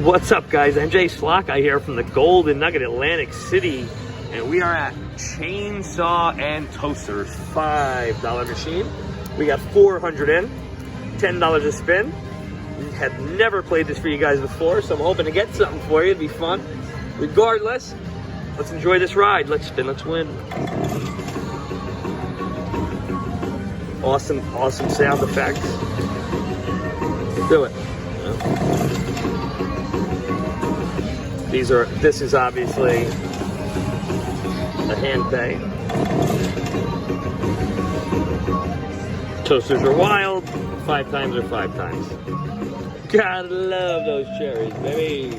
What's up, guys? NJ Slockeye here from the Golden Nugget, Atlantic City, and we are at Chainsaw and Toasters, $5 machine. We got 400 in, $10 a spin. We had never played this for you guys before, so I'm hoping to get something for you. It'd be fun. Regardless, let's enjoy this ride. Let's spin, let's win. Awesome, awesome sound effects. Do it. This is obviously a hand pay. Toasters are wild. 5 times or 5 times. Gotta love those cherries, baby.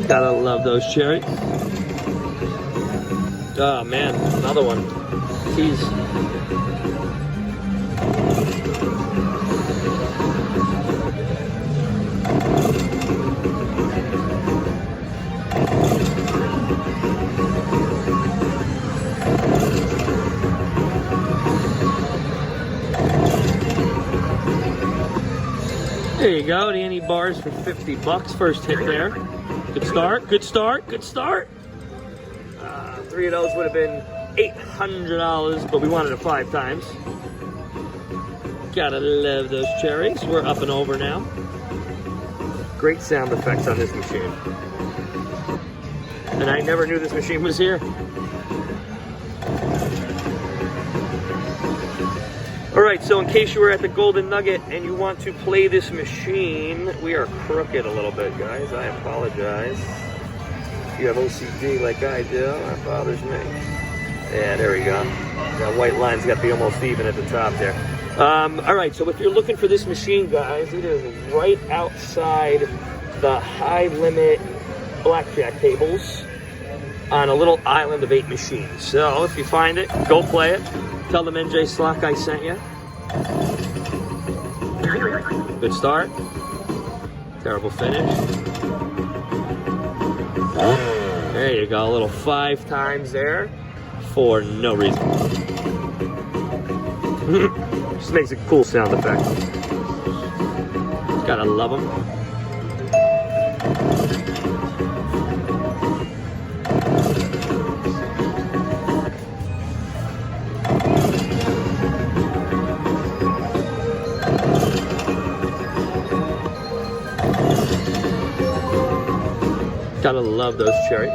Gotta love those cherries. Oh man, another one. Jeez. There you go, the Annie bars for 50 bucks. First hit there. Good start, good start, good start. 3 of those would have been $800, but we wanted it 5 times. Gotta love those cherries. We're up and over now. Great sound effects on this machine. And I never knew this machine was here. All right, so in case you were at the Golden Nugget and you want to play this machine, we are crooked a little bit, guys. I apologize. If you have OCD like I do, that bothers me. Yeah, there we go. That white line's got to be almost even at the top there. All right, so if you're looking for this machine, guys, it is right outside the high-limit blackjack tables on a little island of 8 machines. So if you find it, go play it. Tell them NJ Slockeye sent you. Good start. Terrible finish. There you go, a little 5 times there for no reason. Just makes a cool sound effect. Gotta love them. Gotta love those cherries.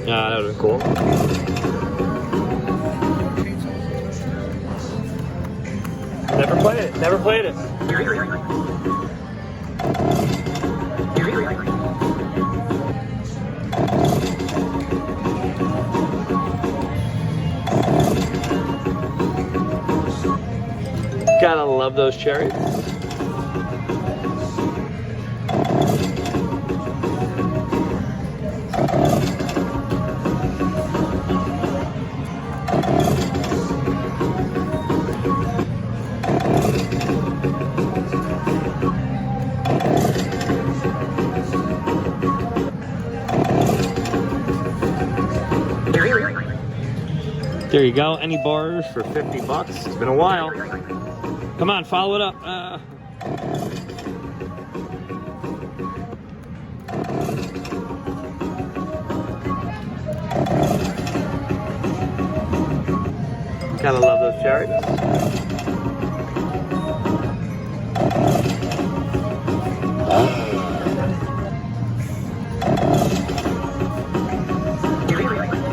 That would have been cool. Never played it. Never played it. Gotta love those cherries. There you go, any bars for 50 bucks. It's been a while. Come on, follow it up. Gotta love those cherries.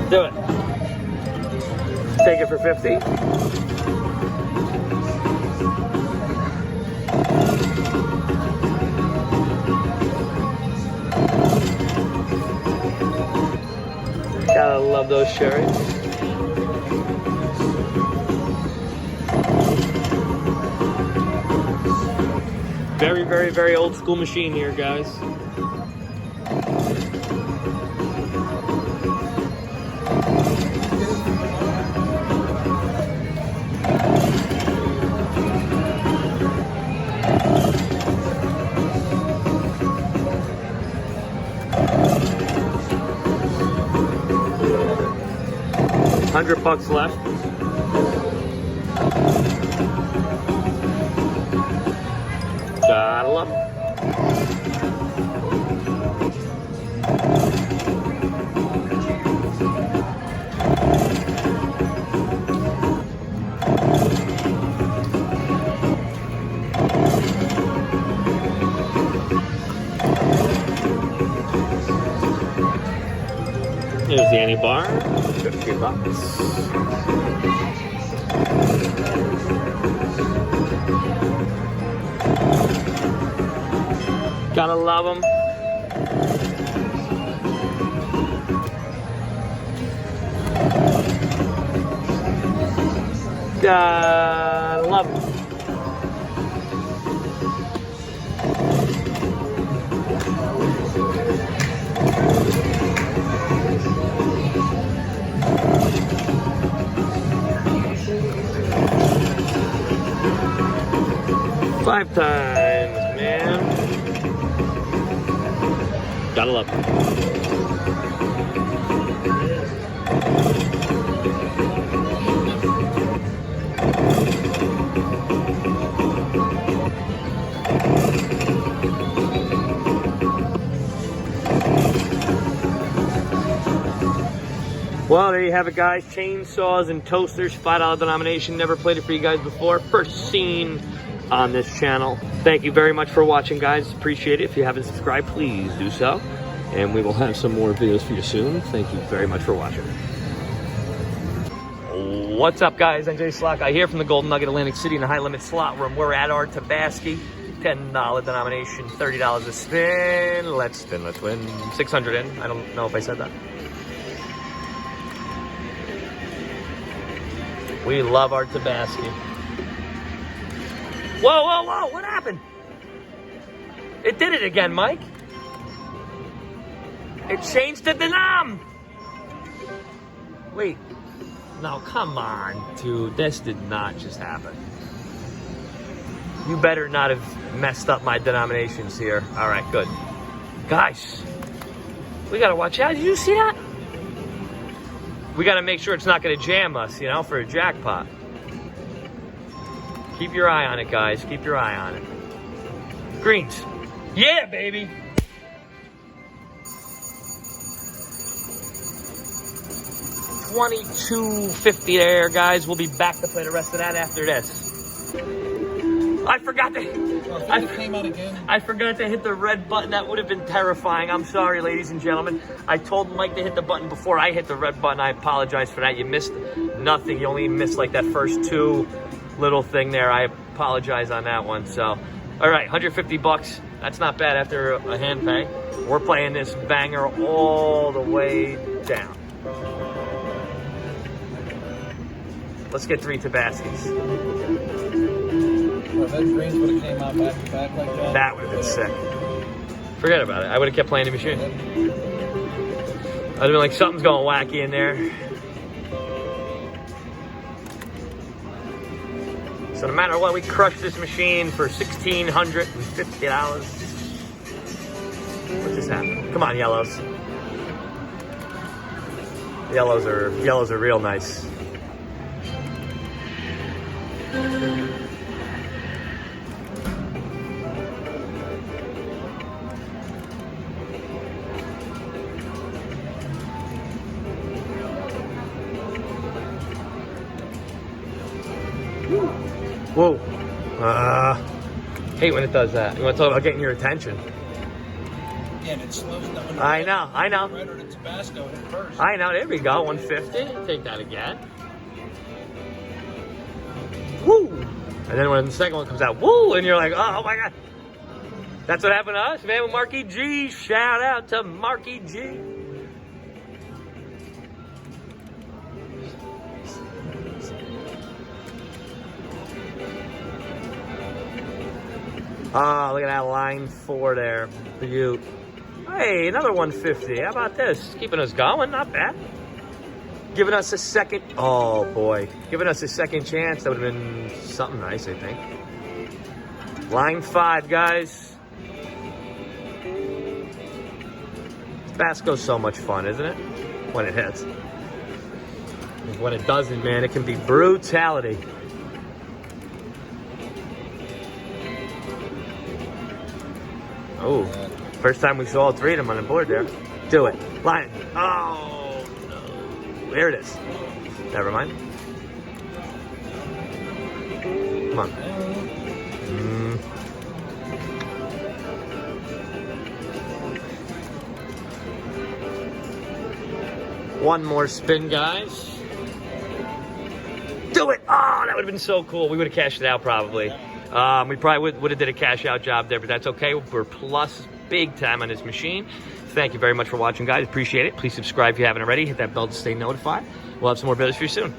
Do it. Take it for 50. Gotta love those cherries. Very, very, very old school machine here, guys. $100 left. Gotta love it. There's the anti-bar, $50. Gotta love them. Gotta love them. Five times, man. Gotta love it. Well, there you have it, guys. Chainsaws and toasters, $5 denomination. Never played it for you guys before. First seen on this channel. Thank you very much for watching, guys. Appreciate it. If you haven't subscribed, please do so. And we will have some more videos for you soon. Thank you very much for watching. What's up, guys? NJ Slot Guy here from the Golden Nugget, Atlantic City in the high limit slot room. We're at our Tabasco. $10 denomination, $30 a spin. Let's spin, let's win. 600 in. I don't know if I said that. We love our Tabasco. Whoa, whoa, whoa, what happened? It did it again, Mike. It changed the denom. Wait, no, come on, dude. This did not just happen. You better not have messed up my denominations here. All right, good. Guys, we gotta watch out. Did you see that? We gotta make sure it's not gonna jam us, you know, for a jackpot. Keep your eye on it, guys. Keep your eye on it. Greens. Yeah, baby. $22.50 there, guys. We'll be back to play the rest of that after this. I forgot to I forgot to hit the red button. That would have been terrifying. I'm sorry, ladies and gentlemen. I told Mike to hit the button before I hit the red button. I apologize for that. You missed nothing. You only missed like that first two little thing there. I apologize on that one. So, all right, $150. That's not bad after a hand pay. We're playing this banger all the way down. Let's get 3 Tabascos. Well, that greens would have came out back to back like that. That would have been sick. Forget about it. I would have kept playing the machine. I'd have been like, something's going wacky in there. So no matter what, we crushed this machine for $1,650. What just happened? Come on, yellows. Yellows are real nice. Whoa. Hate when it does that. You want to talk about getting your attention? Yeah, and it slows down. I know. Right or the Tabasco hit first. I know. There we go. 150. Take that again. Woo! And then when the second one comes out, woo! And you're like, oh my God. That's what happened to us, man, with Marky G. Shout out to Marky G. Oh, look at that line 4 there. Beaut. Hey, another 150. How about this? Keeping us going, not bad. Giving us a second. Oh boy, giving us a second chance. That would have been something nice, I think. Line 5, guys. Tabasco's so much fun, isn't it? When it hits. When it doesn't, man, it can be brutality. Oh, first time we saw all 3 of them on the board there. Do it. Line. Oh, no. There it is. Never mind. Come on. One more spin, guys. Do it! Oh, that would have been so cool. We would have cashed it out probably. We probably would have did a cash out job there, but that's okay. We're plus big time on this machine. Thank you very much for watching, guys. Appreciate it. Please subscribe if you haven't already. Hit that bell to stay notified. We'll have some more videos for you soon.